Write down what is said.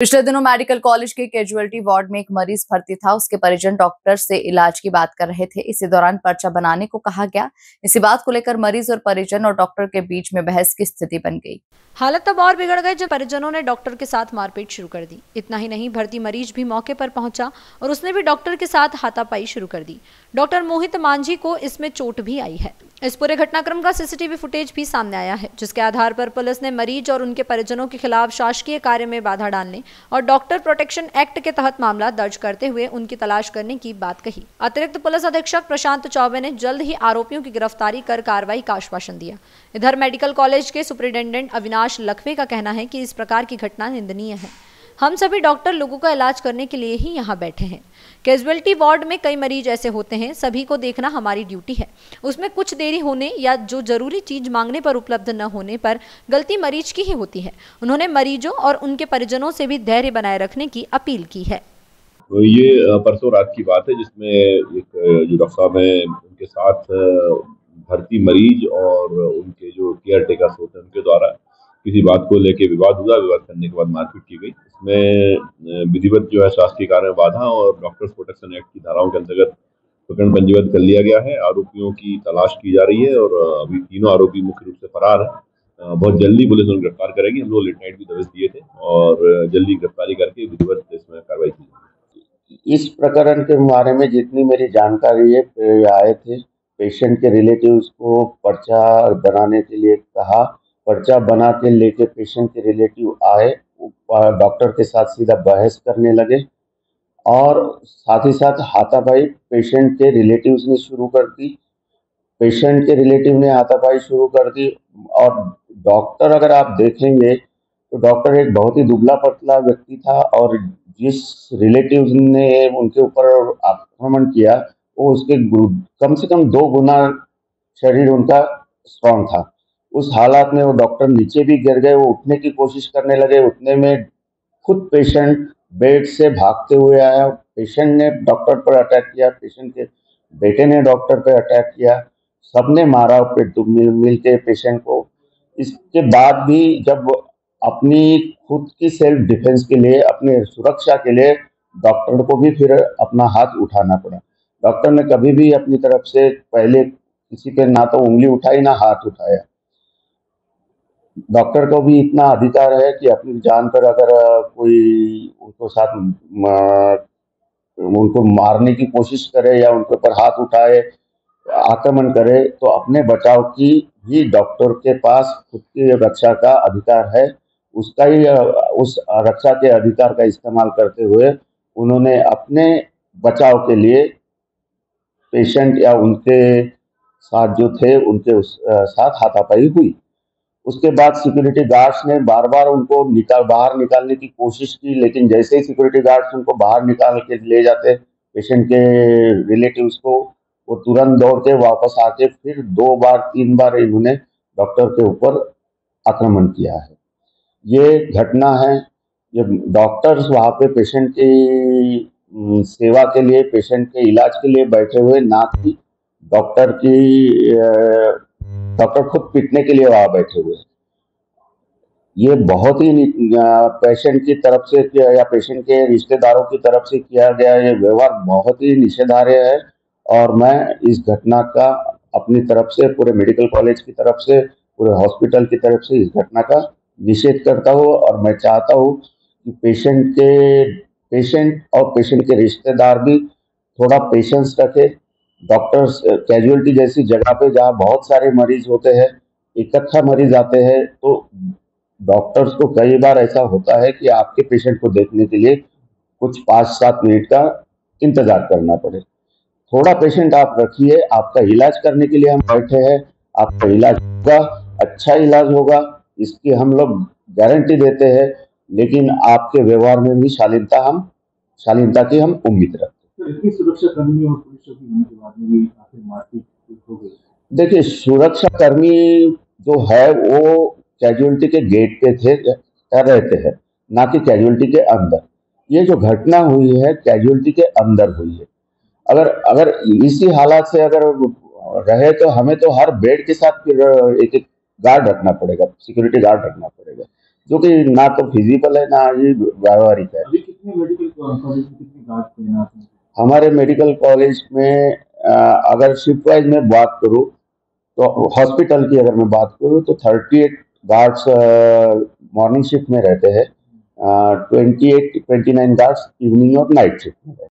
पिछले दिनों medical college के कैजुअलिटी वार्ड में एक मरीज भर्ती था। उसके परिजन डॉक्टर से इलाज की बात कर रहे थे। इसी दौरान पर्चा बनाने को कहा गया। इसी बात को लेकर मरीज और परिजन और डॉक्टर के बीच में बहस की स्थिति बन गई। हालत तब और बिगड़ गई जब परिजनों ने डॉक्टर के साथ मारपीट शुरू कर दी। इतना ही नहीं, भर्ती मरीज भी मौके पर पहुंचा और उसने भी डॉक्टर के साथ हाथापाई शुरू कर दी। डॉक्टर मोहित मांझी को इसमें चोट भी आई है। इस पूरे घटनाक्रम का सीसीटीवी फुटेज भी सामने आया है, जिसके आधार पर पुलिस ने मरीज और उनके परिजनों के खिलाफ शासकीय कार्य में बाधा डालने और डॉक्टर प्रोटेक्शन एक्ट के तहत मामला दर्ज करते हुए उनकी तलाश करने की बात कही। अतिरिक्त पुलिस अधीक्षक प्रशांत चौबे ने जल्द ही आरोपियों की गिरफ्तारी कर कार्रवाई का आश्वासन दिया। इधर मेडिकल कॉलेज के सुपरिटेंडेंट अविनाश लखवे का कहना है कि इस प्रकार की घटना निंदनीय है। हम सभी डॉक्टर लोगों का इलाज करने के लिए ही यहाँ बैठे हैं। कैजुअलिटी वार्ड में कई मरीज ऐसे होते हैं, सभी को देखना हमारी ड्यूटी है। उसमें कुछ देरी होने या जो जरूरी चीज मांगने पर उपलब्ध न होने पर गलती मरीज की ही होती है। उन्होंने मरीजों और उनके परिजनों से भी धैर्य बनाए रखने की अपील की है। तो ये परसों रात की बात है, जिसमें एक जो डॉक्टर साहब हैं उनके साथ भर्ती मरीज और उनके जो केयर टेकर्स होते हैं उनके द्वारा किसी बात को लेके विवाद हुआ। विवाद करने के बाद मारपीट की गई। इसमें विधिवत जो है शासकीय कार्य में बाधा और डॉक्टर्स प्रोटेक्शन एक्ट की धाराओं के अंतर्गत प्रकरण पंजीबद्ध कर लिया गया है। आरोपियों की तलाश की जा रही है और अभी तीनों आरोपी मुख्य रूप से फरार है। बहुत जल्दी पुलिस उन्हें गिरफ्तार करेगी। हम लोग लेट नाइट भी दर्ज दिए थे और जल्दी गिरफ्तारी करके विधिवत इसमें कार्रवाई की जाएगी। इस प्रकरण के बारे में जितनी मेरी जानकारी है, आए थे पेशेंट के रिलेटिव्स को पर्चा बनाने के लिए कहा। पर्चा बना के लेके पेशेंट के रिलेटिव आए, डॉक्टर के साथ सीधा बहस करने लगे और साथ ही साथ हाथापाई पेशेंट के रिलेटिव्स ने शुरू कर दी। पेशेंट के रिलेटिव ने हाथापाई शुरू कर दी और डॉक्टर, अगर आप देखेंगे तो डॉक्टर एक बहुत ही दुबला पतला व्यक्ति था और जिस रिलेटिव्स ने उनके ऊपर आक्रमण किया वो उसके कम से कम 2 गुना शरीर उनका स्ट्रांग था। उस हालात में वो डॉक्टर नीचे भी गिर गए। वो उठने की कोशिश करने लगे। उठने में खुद पेशेंट बेड से भागते हुए आया। पेशेंट ने डॉक्टर पर अटैक किया, पेशेंट के बेटे ने डॉक्टर पर अटैक किया। सबने मारा मिल के पेशेंट को। इसके बाद भी जब अपनी खुद की सेल्फ डिफेंस के लिए, अपने सुरक्षा के लिए डॉक्टर को भी फिर अपना हाथ उठाना पड़ा। डॉक्टर ने कभी भी अपनी तरफ से पहले किसी पे ना तो उंगली उठाई ना हाथ उठाया। डॉक्टर को भी इतना अधिकार है कि अपनी जान पर अगर कोई उनको साथ उनको मारने की कोशिश करे या उनके ऊपर हाथ उठाए, आक्रमण करे, तो अपने बचाव की भी डॉक्टर के पास खुद की रक्षा का अधिकार है। उसका ही उस रक्षा के अधिकार का इस्तेमाल करते हुए उन्होंने अपने बचाव के लिए पेशेंट या उनके साथ जो थे उनके साथ हाथापाई हुई। उसके बाद सिक्योरिटी गार्ड्स ने बार बार उनको बाहर निकालने की कोशिश की, लेकिन जैसे ही सिक्योरिटी गार्ड्स उनको बाहर निकाल के ले जाते पेशेंट के रिलेटिव्स को, वो तुरंत दौड़ के वापस आके फिर 2 बार 3 बार इन्होंने डॉक्टर के ऊपर आक्रमण किया है। ये घटना है। ये डॉक्टर्स वहाँ पे पेशेंट की सेवा के लिए, पेशेंट के इलाज के लिए बैठे हुए, ना कि डॉक्टर खुद पीटने के लिए वहाँ बैठे हुए। ये बहुत ही पेशेंट की तरफ से या पेशेंट के रिश्तेदारों की तरफ से किया गया ये व्यवहार बहुत ही निषेधार्ह है और मैं इस घटना का अपनी तरफ से, पूरे मेडिकल कॉलेज की तरफ से, पूरे हॉस्पिटल की तरफ से इस घटना का निषेध करता हूँ। और मैं चाहता हूँ कि पेशेंट और पेशेंट के रिश्तेदार भी थोड़ा पेशेंस रखें। डॉक्टर्स कैजुअलिटी जैसी जगह पे जहाँ बहुत सारे मरीज होते हैं, इकट्ठा मरीज आते हैं, तो डॉक्टर्स को कई बार ऐसा होता है कि आपके पेशेंट को देखने के लिए कुछ 5-7 मिनट का इंतजार करना पड़े। थोड़ा पेशेंट आप रखिए। आपका इलाज करने के लिए हम बैठे हैं। आपका इलाज होगा, अच्छा इलाज होगा, इसकी हम लोग गारंटी देते हैं। लेकिन आपके व्यवहार में भी शालीनता की हम उम्मीद रखते हैं। इतनी सुरक्षा कर्मी और पुलिस होने के बाद में भी आखिर मारपीट हो गई। देखिए, सुरक्षा कर्मी जो है वो कैजुअलिटी के गेट पे रहते हैं, ना कि कैजुअलिटी के अंदर। ये जो घटना हुई है कैजुअलिटी के अंदर हुई है। अगर इसी हालात से अगर रहे तो हमें तो हर बेड के साथ फिर एक गार्ड रखना पड़ेगा, सिक्योरिटी गार्ड रखना पड़ेगा। जो कि ना तो फिजिबल है ना ही व्यावहारिक है। अभी कितने मेडिकल कॉलेज में कितनी गार्ड तैनात हैं? हमारे मेडिकल कॉलेज में अगर शिफ्ट वाइज में बात करूँ तो हॉस्पिटल की अगर मैं बात करूँ तो 38 गार्ड्स मॉर्निंग शिफ्ट में रहते हैं, 29 गार्ड्स इवनिंग और नाइट शिफ्ट में रहते हैं।